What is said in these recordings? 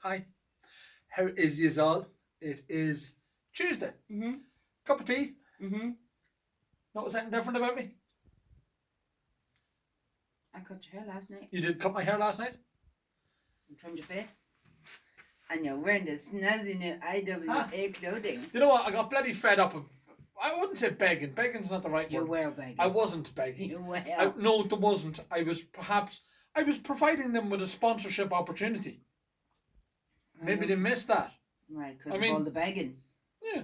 Hi. How is yous all? It is Tuesday. Cup of tea. Notice anything different about me? I cut your hair last night You did cut my hair last night? and trimmed your face. And you're wearing the snazzy new IWA clothing. You know what? I got bloody fed up. I wouldn't say begging. Begging's not the right You word. were begging. I wasn't begging. You were. No, there wasn't. I was providing them with a sponsorship opportunity. Maybe they missed that. Right, because of all the begging. Yeah.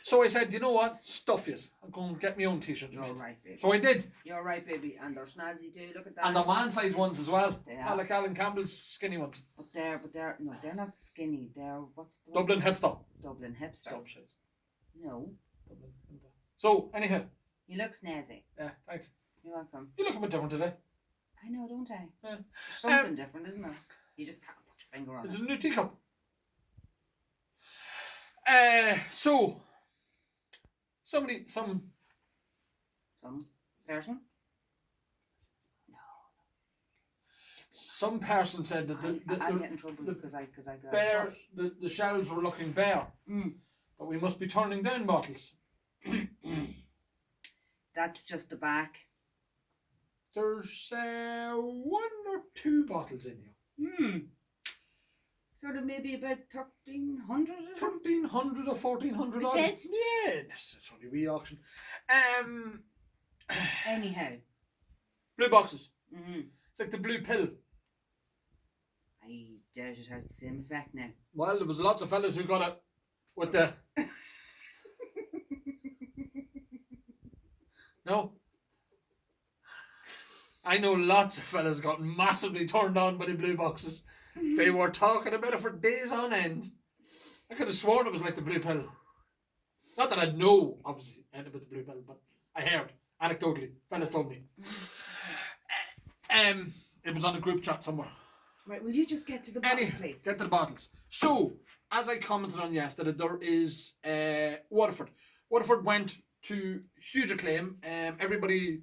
So I said, you know what? Stuff yous. I'm going to get my own t-shirts You're made. right, baby. So I did. You're right, baby. And they're snazzy too. Look at that. And the man size ones as well. They are. Like Alan Campbell's skinny ones. But they're not skinny. They're what's the Dublin hipster. Dublin hipster. Dumb shit. No. Dublin hipster. So anyhow. You look snazzy. Yeah, thanks. You're welcome. You look a bit different today. I know, don't I? Yeah. Something different, isn't it? You just can't put your finger on It's it. a new teacup. So some Person? No. some person said that I get in trouble because I got bare the shelves were looking bare. But we must be turning down bottles. That's just the back. There's 1 or 2 bottles in here. Sort of maybe about 1,300 or something? 1,300 or 1,400 odd. Potatoes? Yeah, it's only a wee auction. Anyhow. Blue boxes. It's like the blue pill. I doubt it has the same effect now. Well, there was lots of fellas who got it with the... No? I know lots of fellas got massively turned on by the blue boxes. They were talking about it for days on end. I could have sworn it was like the blue pill. Not that I'd know, obviously, anything about the blue pill, but I heard, anecdotally. Fellas told me. It was on a group chat somewhere. Right, will you just get to the bottles, please? Get to the bottles. So, as I commented on yesterday, there is Waterford. Waterford went to huge acclaim. Everybody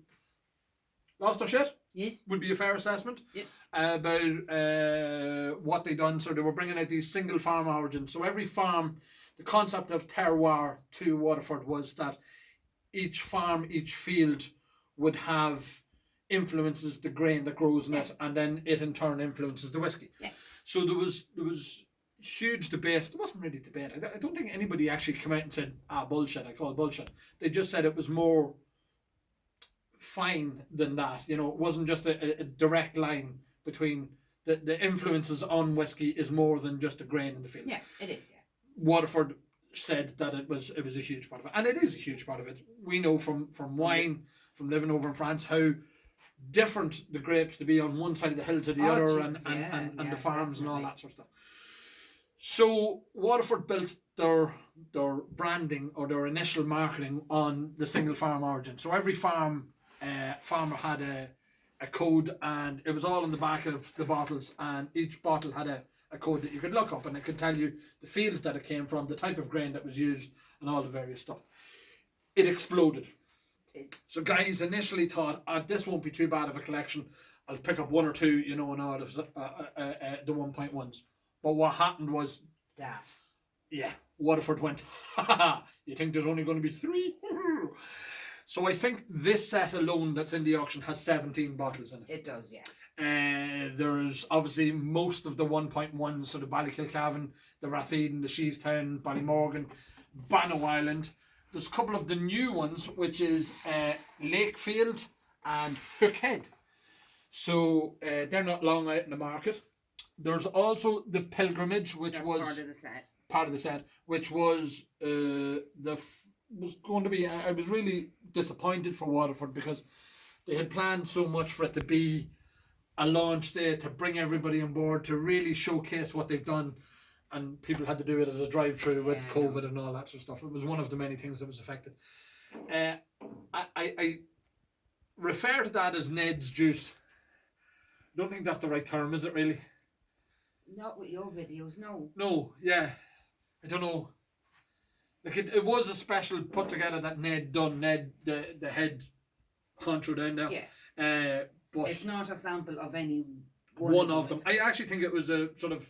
lost their shit. Yes. Would be a fair assessment. Yep. About what they done. So they were bringing out these single farm origins. So every farm, the concept of terroir to Waterford was that each farm, each field would have influences the grain that grows in it, and then it in turn influences the whiskey. Yes. So there was huge debate. There wasn't really debate. I don't think anybody actually came out and said, bullshit, I call it bullshit. They just said it was more fine than that. You know, it wasn't just a direct line between the influences on whiskey is more than just the grain in the field. Yeah, it is, yeah. Waterford said that it was a huge part of it. And it is a huge part of it. We know from wine, from living over in France, how different the grapes to be on one side of the hill to the other, and the farms, definitely, and all that sort of stuff. So Waterford built their branding or their initial marketing on the single farm origin. So every farmer had a code, and it was all on the back of the bottles, and each bottle had a code that you could look up, and it could tell you the fields that it came from, the type of grain that was used, and all the various stuff. It exploded. So guys initially thought, this won't be too bad of a collection. I'll pick up 1 or 2, you know, and out of the 1.1s. But what happened was that. Yeah, Waterford went, you think there's only going to be 3? So I think this set alone that's in the auction has 17 bottles in it. It does, yes. There's obviously most of the 1.1s, so the Ballykilcavan, the Ratheden, the Sheestown, Ballymorgan, Bannow Island. There's a couple of the new ones, which is Lakefield and Hookhead. So they're not long out in the market. There's also the Pilgrimage, which was part of the set, which was was going to be. I was really disappointed for Waterford because they had planned so much for it to be a launch day, to bring everybody on board, to really showcase what they've done, and people had to do it as a drive-through with COVID and all that sort of stuff. It was one of the many things that was affected. I refer to that as Ned's juice. I don't think that's the right term, is it really? Not with your videos, no. No, yeah. I don't know. Like it was a special put together that Ned done. Ned, the head honcho down there. Yeah. But it's not a sample of any one of them. I actually think it was a sort of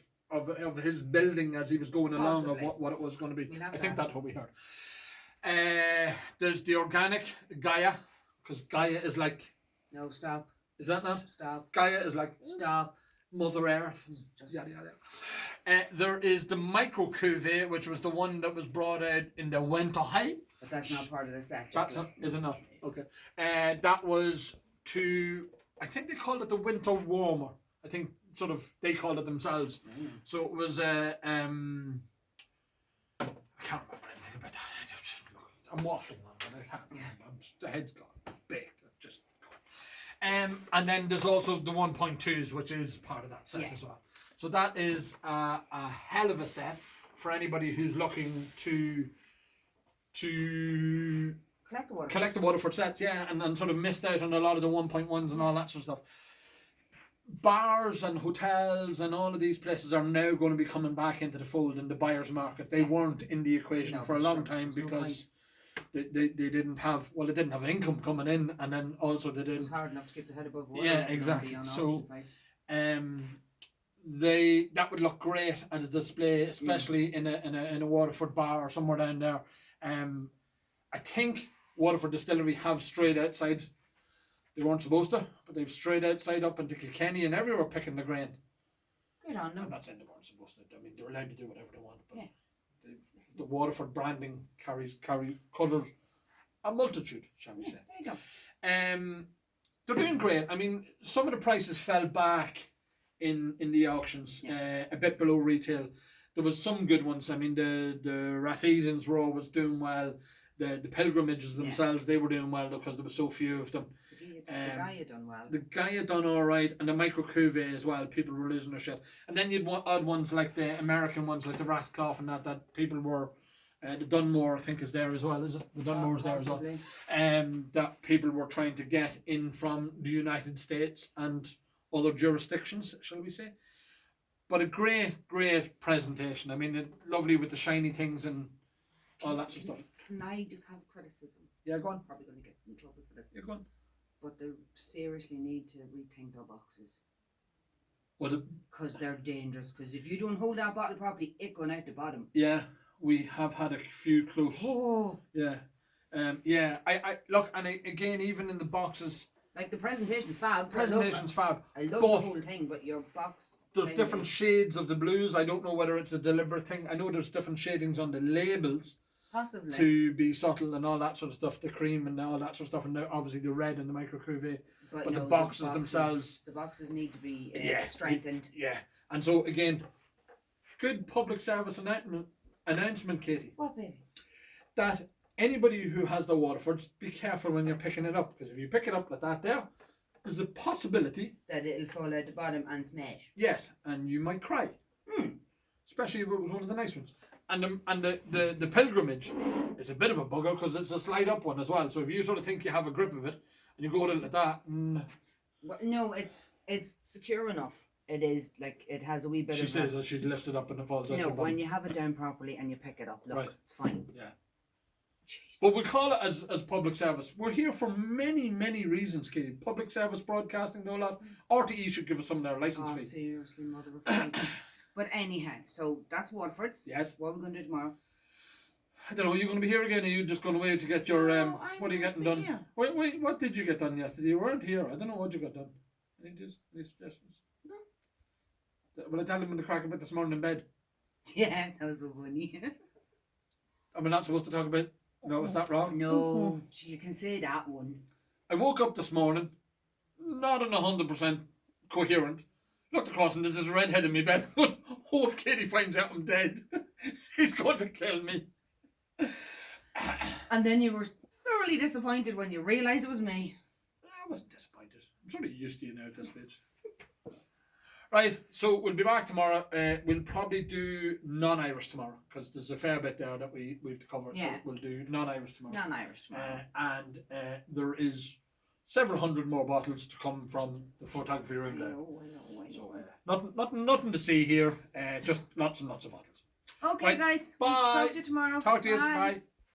his building as he was going along Possibly. of what it was going to be. We'll have I to think ask that's what we heard. There's the organic Gaia, because Gaia is like, No, stop. is that not? Stop. Gaia is like Stop. Mother Earth. Just Yada yada. There is the micro cuvee, which was the one that was brought out in the winter height. But that's not part of the set. That's not, is it not? Okay. That was I think they called it the winter warmer. I think sort of they called it themselves. So it was I can't remember anything about that. I'm waffling on it. I can't remember. The head's gone. Baked. Just gone. And then there's also the 1.2s, which is part of that set as well. So that is a hell of a set for anybody who's looking to collect the Waterford sets, and sort of missed out on a lot of the 1.1s and all that sort of stuff. Bars and hotels and all of these places are now going to be coming back into the fold in the buyer's market. They weren't in the equation for a long time because they didn't have an income coming in, and then also they didn't. It was hard enough to keep the head above water. Yeah, exactly. So that would look great as a display, especially in a Waterford bar or somewhere down there. I think Waterford Distillery have strayed outside. They weren't supposed to, but they've strayed outside up into Kilkenny and everywhere picking the grain. Good on them. I'm not saying they weren't supposed to. I mean, they're allowed to do whatever they want, but the Waterford branding covers a multitude, shall we say. There you go. They're doing great. I mean, some of the prices fell back in the auctions, a bit below retail. There was some good ones. I mean, the Rathedens were always doing well. The pilgrimages themselves, they were doing well because there were so few of them. The Gaia done well. The Gaia done all right, and the micro cuvee as well. People were losing their shit. And then you'd odd ones like the American ones, like the Rathclough and that people were. The Dunmore, I think, is there as well, is it? The Dunmore's there as well. That people were trying to get in from the United States and other jurisdictions, shall we say. But a great, great presentation. I mean, lovely with the shiny things and all that sort of stuff. Can I just have criticism? Yeah, go on. Probably going to get in trouble for this. Yeah, go on. But they seriously need to rethink their boxes. What? Because they're dangerous. Because if you don't hold that bottle properly, it going out the bottom. Yeah, we have had a few close. Oh. Yeah. I look, and again, even in the boxes. Like the presentation's fab. Presentation's fab. I love the whole thing, but your box. There's different shades of the blues. I don't know whether it's a deliberate thing. I know there's different shadings on the labels. Possibly. To be subtle and all that sort of stuff, the cream and all that sort of stuff, and obviously the red and the micro cuvee. But no, the boxes themselves. The boxes need to be strengthened. Yeah. And so, again, good public service announcement, Katie. What, baby? That anybody who has the Waterfords, be careful when you're picking it up, because if you pick it up like that there's a possibility that it'll fall out the bottom and smash. Yes, and you might cry. Especially if it was one of the nice ones. And the pilgrimage is a bit of a bugger because it's a slide up one as well. So if you sort of think you have a grip of it and you go at it like that, well, no, it's secure enough. It is like it has a wee bit. She says that she lifts it up and it falls out. No, when you have it down properly and you pick it up, look, it's fine. Yeah. Jesus. But we call it as public service. We're here for many, many reasons, Katie. Public service broadcasting, no lot. RTE should give us some of their license fee. Seriously, mother of Jesus. But anyhow, so that's Waterford's. Yes. What are we going to do tomorrow? I don't know. Are you going to be here again? Or are you just going away to get your what are you getting done? Here. Wait, what did you get done yesterday? You weren't here. I don't know what you got done. Any suggestions? No. Will I tell him in the crack about this morning in bed? Yeah, that was so funny. Am I not supposed to talk about? No, is that wrong? No, you can say that one. I woke up this morning, not in 100% coherent. Looked across and there's this redhead in my bed. Oh, if Katie finds out I'm dead, she's going to kill me. And then you were thoroughly disappointed when you realised it was me. I wasn't disappointed. I'm sort of used to you now at this stage. Right, so we'll be back tomorrow. We'll probably do non-Irish tomorrow because there's a fair bit there that we have to cover. Yeah. So we'll do non-Irish tomorrow. Non-Irish tomorrow. And there is several hundred more bottles to come from the photography room there. I know. So nothing to see here. Just lots and lots of bottles. Okay, right. guys. Bye. Talk to you tomorrow. Talk to you. Bye.